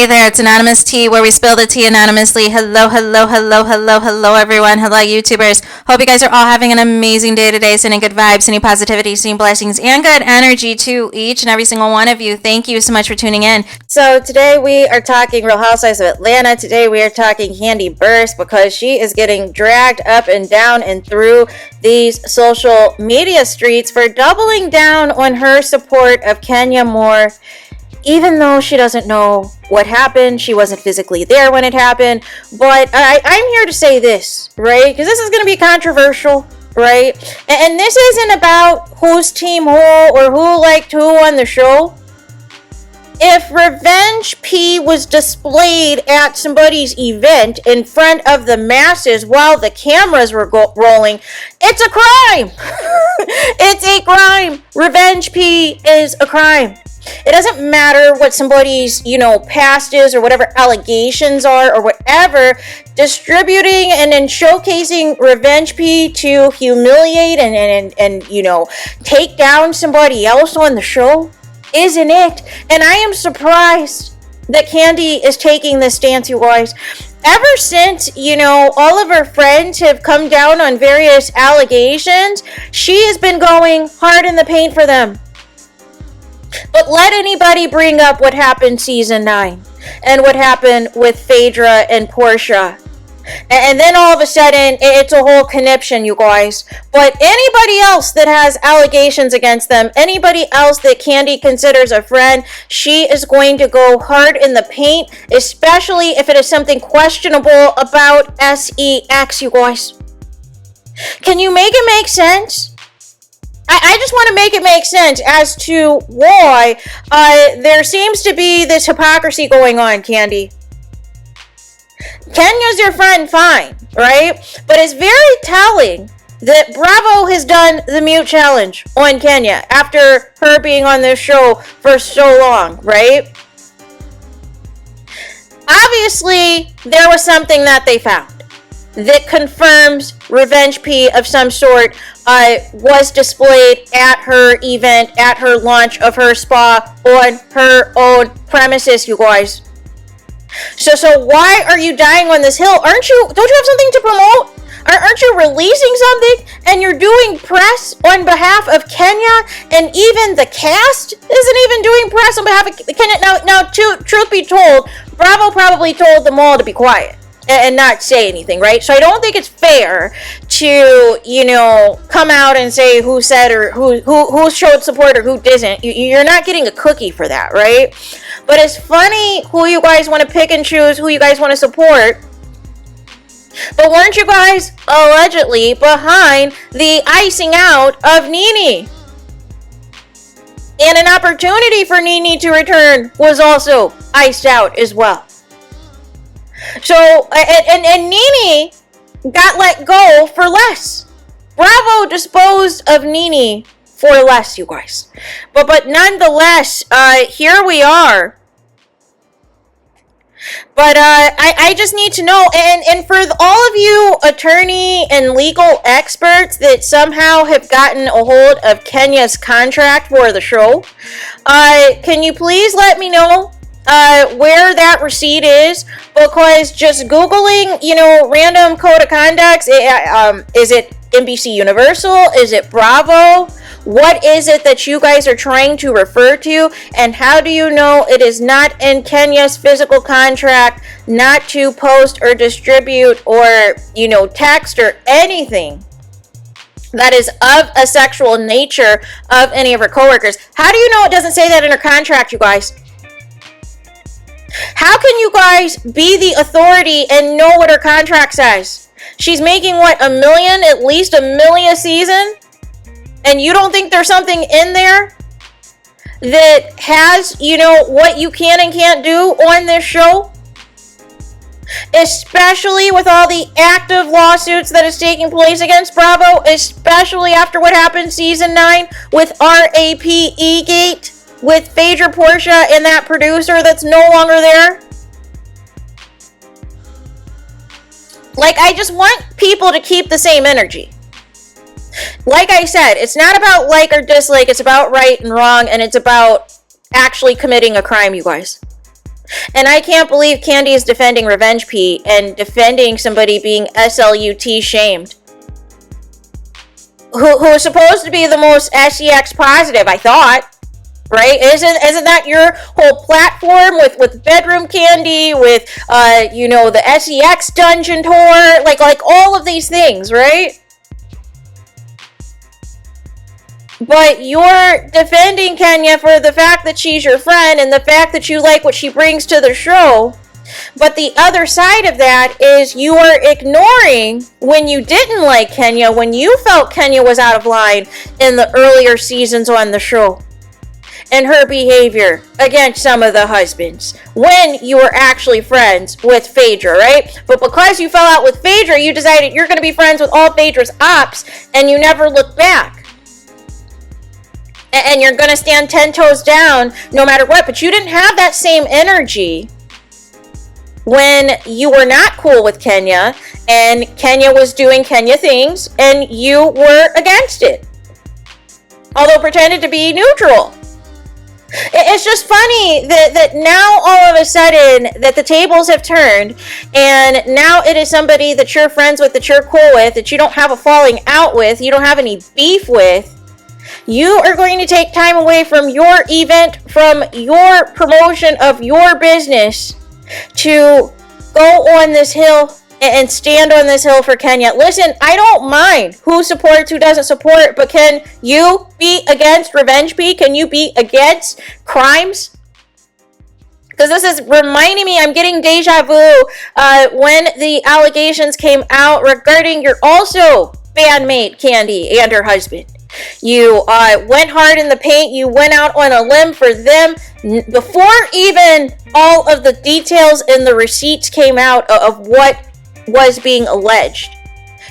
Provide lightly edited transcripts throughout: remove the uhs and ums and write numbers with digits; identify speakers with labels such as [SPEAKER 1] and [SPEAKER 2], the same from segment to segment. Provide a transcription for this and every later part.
[SPEAKER 1] there, it's Anonymous Tea, where we spill the tea anonymously. Hello, hello, hello, hello, hello, everyone. Hello, YouTubers. Hope you guys are all having an amazing day today, sending good vibes, sending positivity, sending blessings, and good energy to each and every single one of you. Thank you so much for tuning in. So today we are talking Real Housewives of Atlanta. Today we are talking Kandi Burst, because she is getting dragged up and down and through these social media streets for doubling down on her support of Kenya Moore. Even though she doesn't know what happened, she wasn't physically there when it happened. But I'm here to say this, right? Because this is going to be controversial, right? And this isn't about who's team who or who liked who on the show. If Revenge P was displayed at somebody's event in front of the masses while the cameras were rolling, it's a crime. It's a crime. Revenge P is a crime. It doesn't matter what somebody's, past is or whatever allegations are or whatever. Distributing and then showcasing Revenge P to humiliate and take down somebody else on the show isn't it. And I am surprised that Kandi is taking this stance, you guys. Ever since, all of her friends have come down on various allegations, she has been going hard in the paint for them. But let anybody bring up what happened season 9 and what happened with Phaedra and Portia. And then all of a sudden, it's a whole conniption, you guys. But anybody else that has allegations against them, anybody else that Kandi considers a friend, she is going to go hard in the paint, especially if it is something questionable about sex, you guys. Can you make it make sense? I just want to make it make sense as to why there seems to be this hypocrisy going on, Kandi. Kenya's your friend, fine, right? But it's very telling that Bravo has done the mute challenge on Kenya after her being on this show for so long, right? Obviously, there was something that they found that confirms Revenge P of some sort was displayed at her event, at her launch of her spa on her own premises, you guys. So why are you dying on this hill? Don't you have something to promote? Aren't you releasing something and you're doing press on behalf of Kenya, and even the cast isn't even doing press on behalf of Kenya? Now, truth be told, Bravo probably told them all to be quiet and not say anything, right? So I don't think it's fair to, come out and say who said or who showed support or who didn't. You're not getting a cookie for that, right? But it's funny who you guys want to pick and choose, who you guys want to support. But weren't you guys allegedly behind the icing out of Nene? And an opportunity for Nene to return was also iced out as well. So, and Nene got let go for less. Bravo disposed of Nene for less, you guys. But nonetheless, here we are. But I just need to know, and for all of you attorney and legal experts that somehow have gotten a hold of Kenya's contract for the show, can you please let me know where that receipt is? Because just Googling, random code of conducts, is it NBC Universal? Is it Bravo? What is it that you guys are trying to refer to? And how do you know it is not in Kenya's physical contract not to post or distribute or, text or anything that is of a sexual nature of any of her coworkers? How do you know it doesn't say that in her contract, you guys? How can you guys be the authority and know what her contract says? She's making at least $1 million a season? And you don't think there's something in there that has, what you can and can't do on this show? Especially with all the active lawsuits that is taking place against Bravo, especially after what happened season 9 with RAPE Gate, with Phaedra, Portia, and that producer that's no longer there. I just want people to keep the same energy. Like I said, it's not about like or dislike, it's about right and wrong, and it's about actually committing a crime, you guys.
[SPEAKER 2] And I can't believe Kandi is defending Revenge P and defending somebody being SLUT shamed. Who is supposed to be the most SEX positive, I thought. Right? Isn't that your whole platform with Bedroom Kandi, with the SEX dungeon tour, like all of these things, right? But you're defending Kenya for the fact that she's your friend and the fact that you like what she brings to the show. But the other side of that is you are ignoring when you didn't like Kenya, when you felt Kenya was out of line in the earlier seasons on the show. And her behavior against some of the husbands when you were actually friends with Phaedra, right? But because you fell out with Phaedra, you decided you're going to be friends with all Phaedra's ops and you never looked back. And you're going to stand 10 toes down no matter what. But you didn't have that same energy when you were not cool with Kenya and Kenya was doing Kenya things and you were against it. Although pretended to be neutral. It's just funny that now all of a sudden that the tables have turned and now it is somebody that you're friends with, that you're cool with, that you don't have a falling out with, you don't have any beef with. You are going to take time away from your event, from your promotion of your business to go on this hill and stand on this hill for Kenya. Listen, I don't mind who supports, who doesn't support, but can you be against Revenge P? Can you be against crimes? Because this is reminding me, I'm getting deja vu when the allegations came out regarding your also bandmate Kandi and her husband. You went hard in the paint. You went out on a limb for them before even all of the details and the receipts came out of what was being alleged.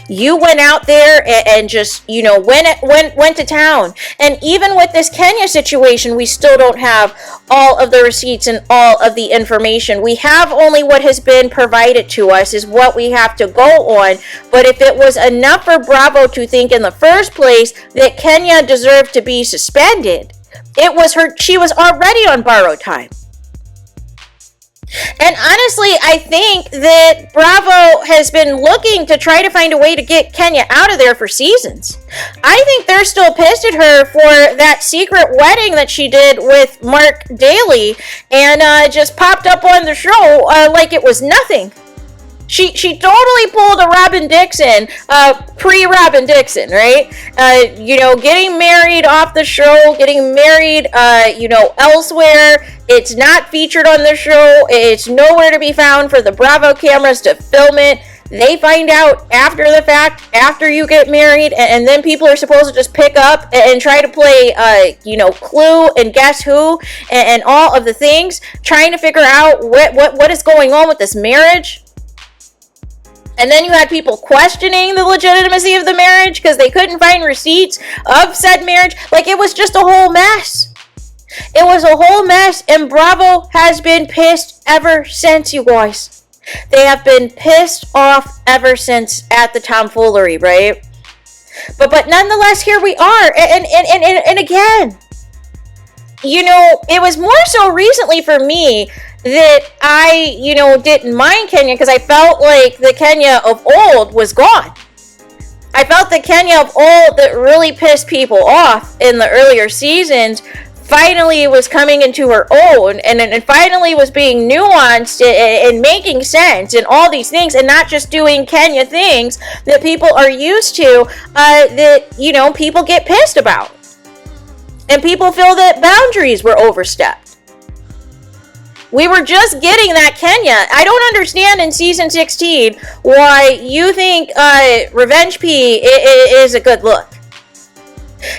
[SPEAKER 2] You went out there and just, went to town. And even with this Kenya situation, we still don't have all of the receipts and all of the information. We have only what has been provided to us is what we have to go on. But if it was enough for Bravo to think in the first place that Kenya deserved to be suspended, she was already on borrowed time. And honestly, I think that Bravo has been looking to try to find a way to get Kenya out of there for seasons. I think they're still pissed at her for that secret wedding that she did with Mark Daly and just popped up on the show like it was nothing. She totally pulled a Robin Dixon, pre-Robin Dixon, right? Getting married off the show, getting married, elsewhere. It's not featured on the show. It's nowhere to be found for the Bravo cameras to film it. They find out after the fact, after you get married, and then people are supposed to just pick up and try to play, Clue and Guess Who and all of the things, trying to figure out what is going on with this marriage. And then you had people questioning the legitimacy of the marriage because they couldn't find receipts of said marriage. Like, it was just a whole mess. It was a whole mess, and Bravo has been pissed ever since, you guys. They have been pissed off ever since at the tomfoolery, right? But nonetheless, here we are. And again, it was more so recently for me that I, didn't mind Kenya because I felt like the Kenya of old was gone. I felt the Kenya of old that really pissed people off in the earlier seasons finally was coming into her own and finally was being nuanced and making sense and all these things and not just doing Kenya things that people are used to that, people get pissed about. And people feel that boundaries were overstepped. We were just getting that Kenya. I don't understand in season 16 why you think Revenge P is a good look.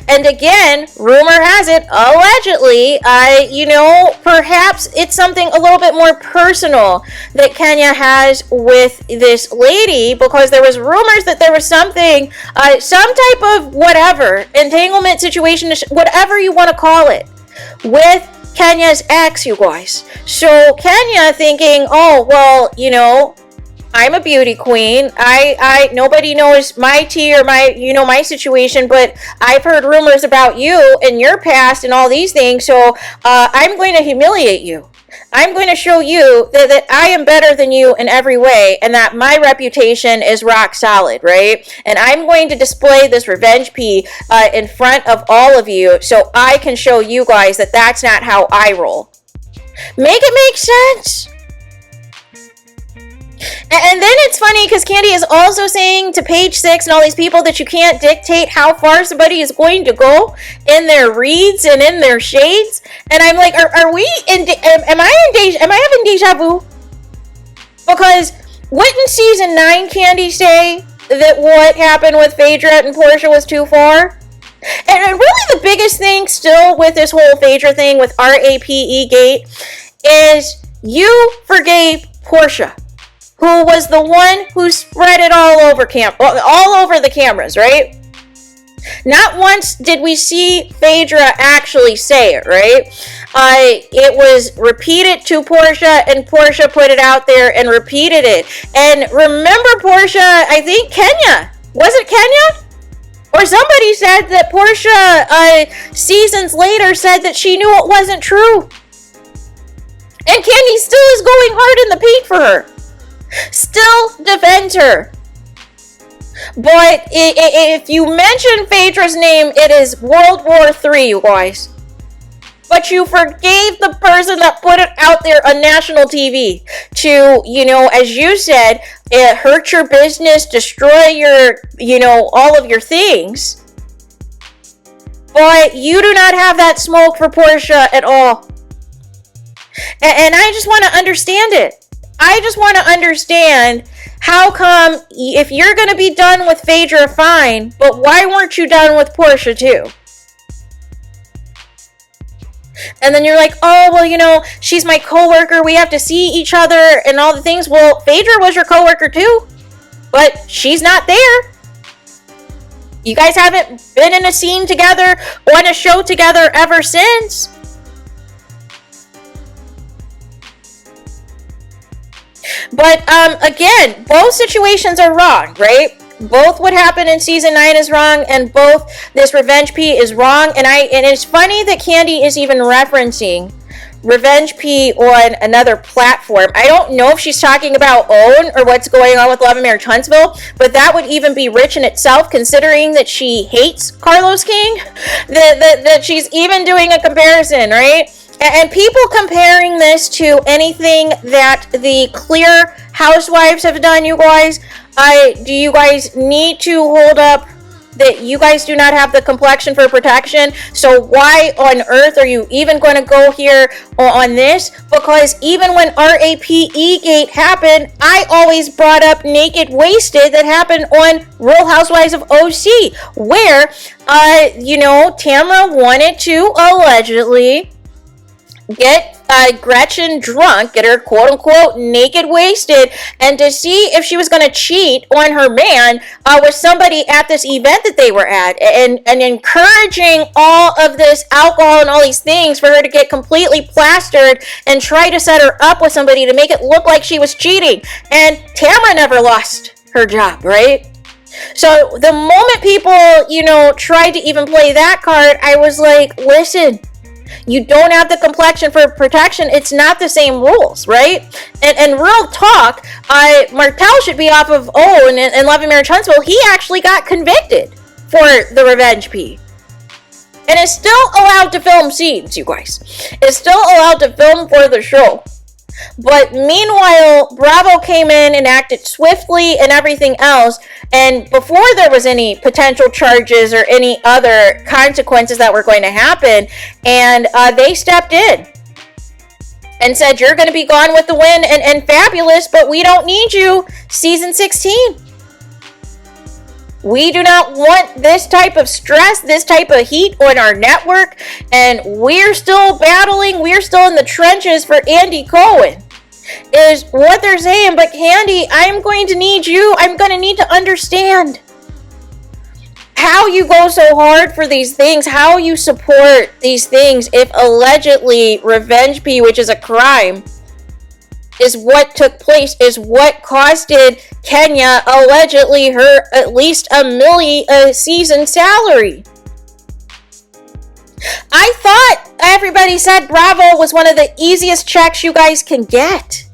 [SPEAKER 2] And again, rumor has it, allegedly, perhaps it's something a little bit more personal that Kenya has with this lady, because there was rumors that there was something, some type of whatever, entanglement situation, whatever you want to call it, with Kenya's ex, you guys. So Kenya thinking, oh, well, I'm a beauty queen. I nobody knows my tea or my situation, but I've heard rumors about you and your past and all these things. So I'm going to humiliate you. I'm going to show you that I am better than you in every way and that my reputation is rock solid, right? And I'm going to display this revenge P in front of all of you so I can show you guys that that's not how I roll. Make it make sense. And then it's funny because Kandi is also saying to Page 6 and all these people that you can't dictate how far somebody is going to go in their reads and in their shades. And I'm like, are we in? Am I having deja vu? Because wouldn't season 9 Kandi say that what happened with Phaedra and Portia was too far? And really the biggest thing still with this whole Phaedra thing with RAPE gate is you forgave Portia, who was the one who spread it all over the cameras, right? Not once did we see Phaedra actually say it, right? It was repeated to Portia, and Portia put it out there and repeated it. And remember Portia, I think Kenya, was it Kenya? Or somebody said that Portia, seasons later, said that she knew it wasn't true. And Kandi still is going hard in the paint for her. Still defends her. But if you mention Phaedra's name, it is World War III, you guys. But you forgave the person that put it out there on national TV to, as you said, it hurt your business, destroy your, all of your things. But you do not have that smoke for Portia at all. And I just want to understand it. I just want to understand how come if you're going to be done with Phaedra, fine, but why weren't you done with Portia too? And then you're like, oh, well, she's my coworker. We have to see each other and all the things. Well, Phaedra was your coworker too, but she's not there. You guys haven't been in a scene together, on a show together ever since. But again, both situations are wrong, right? Both what happened in season 9 is wrong, and both this revenge P is wrong. And it's funny that Kandi is even referencing revenge P on another platform. I don't know if she's talking about OWN or what's going on with Love and Marriage Huntsville, but that would even be rich in itself, considering that she hates Carlos King. That she's even doing a comparison, right? And people comparing this to anything that the Clear Housewives have done, you guys, do you guys need to hold up that you guys do not have the complexion for protection? So why on earth are you even going to go here on this? Because even when RAPE gate happened, I always brought up Naked Wasted that happened on Real Housewives of OC, where, Tamra wanted to allegedly get Gretchen drunk, get her quote-unquote naked wasted, and to see if she was going to cheat on her man with somebody at this event that they were at, and encouraging all of this alcohol and all these things for her to get completely plastered and try to set her up with somebody to make it look like she was cheating. And Tamra never lost her job, right? So the moment people, tried to even play that card, I was like, listen, you don't have the complexion for protection. It's not the same rules, right? And real talk, Martell should be off of OWN and Love and Marriage Huntsville. He actually got convicted for the revenge P. And is still allowed to film scenes, you guys. Is still allowed to film for the show. But meanwhile, Bravo came in and acted swiftly and everything else. And before there was any potential charges or any other consequences that were going to happen, and they stepped in and said, you're going to be gone with the win and fabulous, but we don't need you season 16. We do not want this type of stress, this type of heat on our network, and we're still battling, we're still in the trenches for Andy Cohen, is what they're saying. But Kandi, I'm going to need you, I'm going to need to understand how you go so hard for these things, how you support these things if allegedly revenge P, which is a crime, is what took place, is what costed Kenya allegedly her at least $1 million a season salary. I thought everybody said Bravo was one of the easiest checks you guys can get.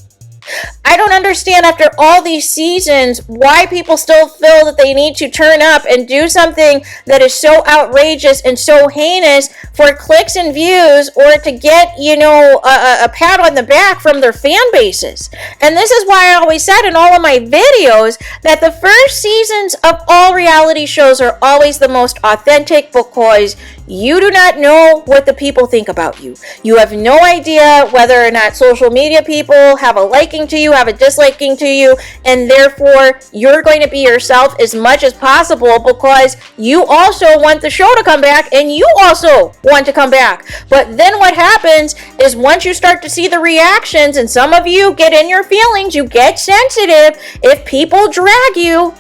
[SPEAKER 2] I don't understand after all these seasons why people still feel that they need to turn up and do something that is so outrageous and so heinous for clicks and views, or to get, a pat on the back from their fan bases. And this is why I always said in all of my videos that the first seasons of all reality shows are always the most authentic, because you do not know what the people think about you. You have no idea whether or not social media people have a liking to you, have a disliking to you, and therefore you're going to be yourself as much as possible, because you also want the show to come back and you also want to come back. But then what happens is, once you start to see the reactions, and some of you get in your feelings, you get sensitive, if people drag you,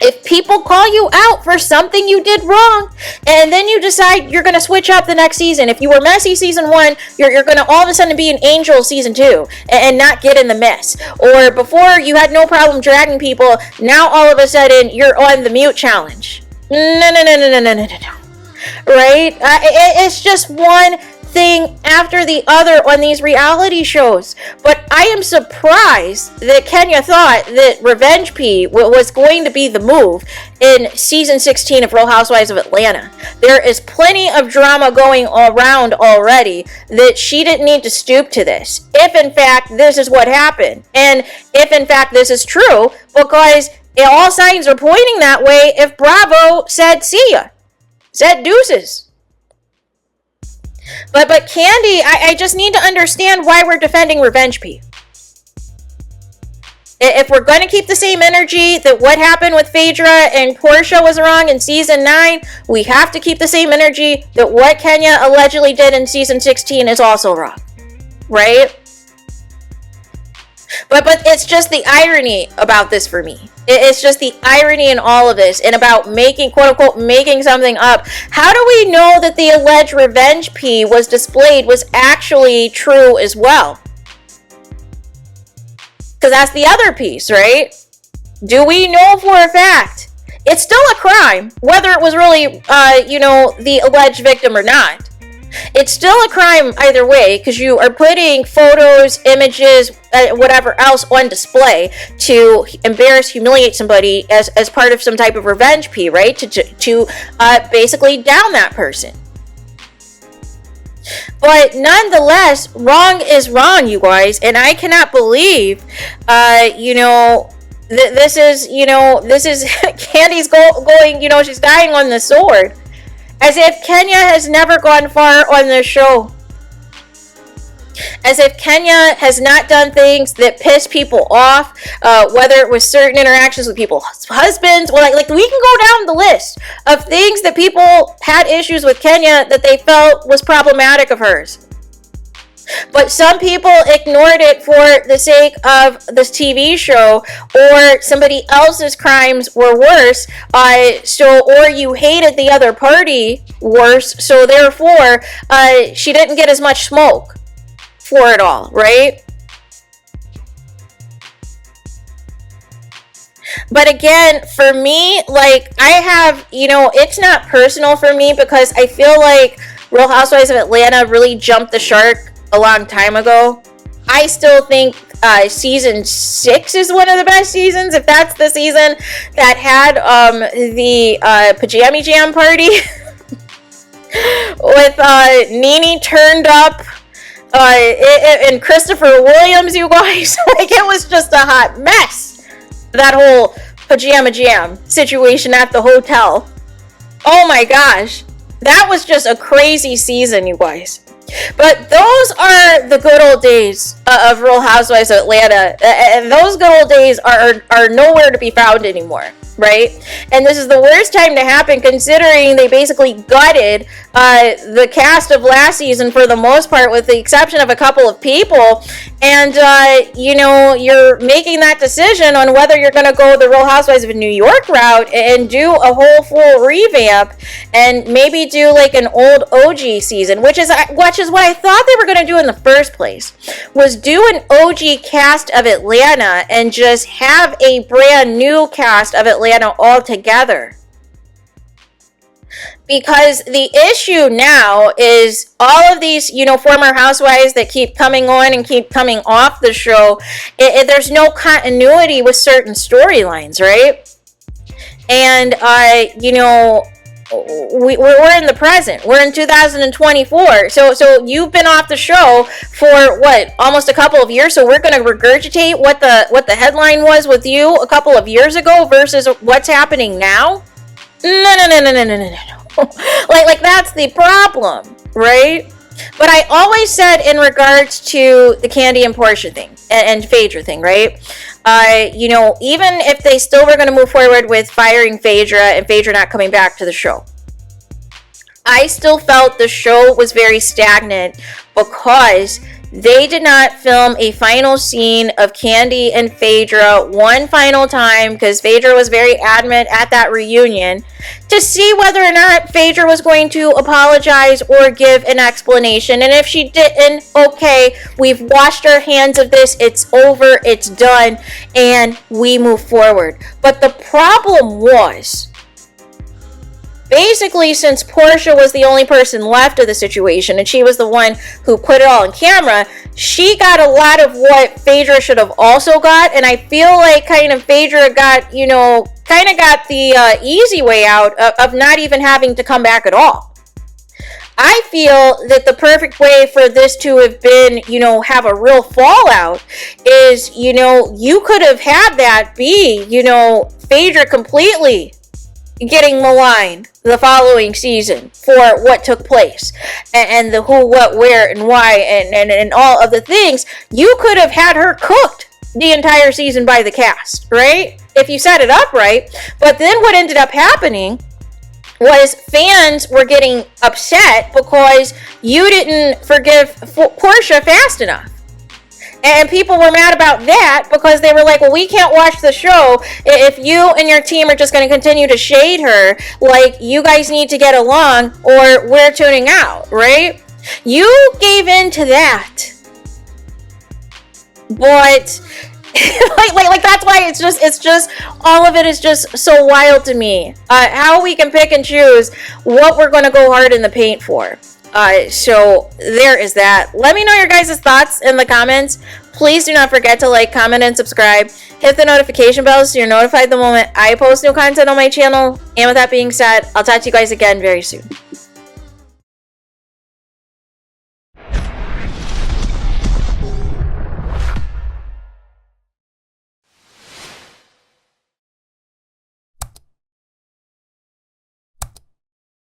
[SPEAKER 2] if people call you out for something you did wrong, and then you decide you're going to switch up the next season. If you were messy season 1, you're going to all of a sudden be an angel season 2 and not get in the mess. Or before you had no problem dragging people, now all of a sudden you're on the mute challenge. No. Right? It's just one thing after the other on these reality shows. But I am surprised that Kenya thought that Revenge P was going to be the move in season 16 of Real Housewives of Atlanta. There is plenty of drama going around already that she didn't need to stoop to this, if in fact this is what happened, and if in fact this is true, because all signs are pointing that way. If Bravo said see ya, said deuces. But Kandi, I just need to understand why we're defending Revenge P. If we're going to keep the same energy that what happened with Phaedra and Portia was wrong in season 9, we have to keep the same energy that what Kenya allegedly did in season 16 is also wrong. Right? But it's just the irony about this for me. It's just the irony in all of this, and about making, quote unquote, making something up. How do we know that the alleged Revenge P was displayed was actually true as well? Because that's the other piece, right? Do we know for a fact? It's still a crime, whether it was really, the alleged victim or not. It's still a crime either way, because you are putting photos, images, whatever else on display to embarrass, humiliate somebody as part of some type of revenge P, right? To basically down that person. But nonetheless, wrong is wrong, you guys, and I cannot believe, this is Kandi's going, she's dying on the sword. As if Kenya has never gone far on this show. As if Kenya has not done things that piss people off, whether it was certain interactions with people's husbands. Well, like we can go down the list of things that people had issues with Kenya that they felt was problematic of hers. But some people ignored it for the sake of this TV show, or somebody else's crimes were worse, or you hated the other party worse, so therefore she didn't get as much smoke for it all, right? But again, for me, like, I have, it's not personal for me, because I feel like Real Housewives of Atlanta really jumped the shark a long time ago. I still think season 6 is one of the best seasons, if that's the season that had the Pajama Jam party with Nene turned up and Christopher Williams, you guys. Like, it was just a hot mess, that whole Pajama Jam situation at the hotel. Oh my gosh, that was just a crazy season, you guys. But those are the good old days of Real Housewives of Atlanta, and those good old days are nowhere to be found anymore, right? And this is the worst time to happen, considering they basically gutted the cast of last season for the most part, with the exception of a couple of people. And you're making that decision on whether you're going to go the Real Housewives of New York route and do a whole full revamp, and maybe do like an old OG season, which is what I thought they were going to do in the first place, was do an OG cast of Atlanta and just have a brand new cast of Atlanta all together. Because the issue now is all of these, former housewives that keep coming on and keep coming off the show, there's no continuity with certain storylines, right? And, we're in the present. We're in 2024. So you've been off the show for what, almost a couple of years. So we're going to regurgitate what the headline was with you a couple of years ago versus what's happening now. No. like that's the problem, right? But I always said in regards to the Kandi and Portia thing and Phaedra thing, right? Even if they still were going to move forward with firing Phaedra and Phaedra not coming back to the show, I still felt the show was very stagnant because they did not film a final scene of Kandi and Phaedra one final time, because Phaedra was very adamant at that reunion to see whether or not Phaedra was going to apologize or give an explanation. And if she didn't, okay, we've washed our hands of this, it's over, it's done, and we move forward. But the problem was, basically, since Portia was the only person left of the situation and she was the one who put it all on camera, she got a lot of what Phaedra should have also got. And I feel like kind of Phaedra got, got the easy way out of not even having to come back at all. I feel that the perfect way for this to have been, have a real fallout is, you could have had that be, Phaedra completely getting maligned the following season for what took place and the who, what, where, and why, and all of the things. You could have had her cooked the entire season by the cast, right? If you set it up right. But then what ended up happening was fans were getting upset because you didn't forgive Portia fast enough. And people were mad about that because they were like, well, we can't watch the show if you and your team are just going to continue to shade her. Like, you guys need to get along or we're tuning out, right? You gave in to that. But like that's why it's just all of it is just so wild to me. How we can pick and choose what we're going to go hard in the paint for. So there is that. Let me know your guys' thoughts in the comments. Please do not forget to like, comment, and subscribe. Hit the notification bell so you're notified the moment I post new content on my channel. And with that being said, I'll talk to you guys again very soon.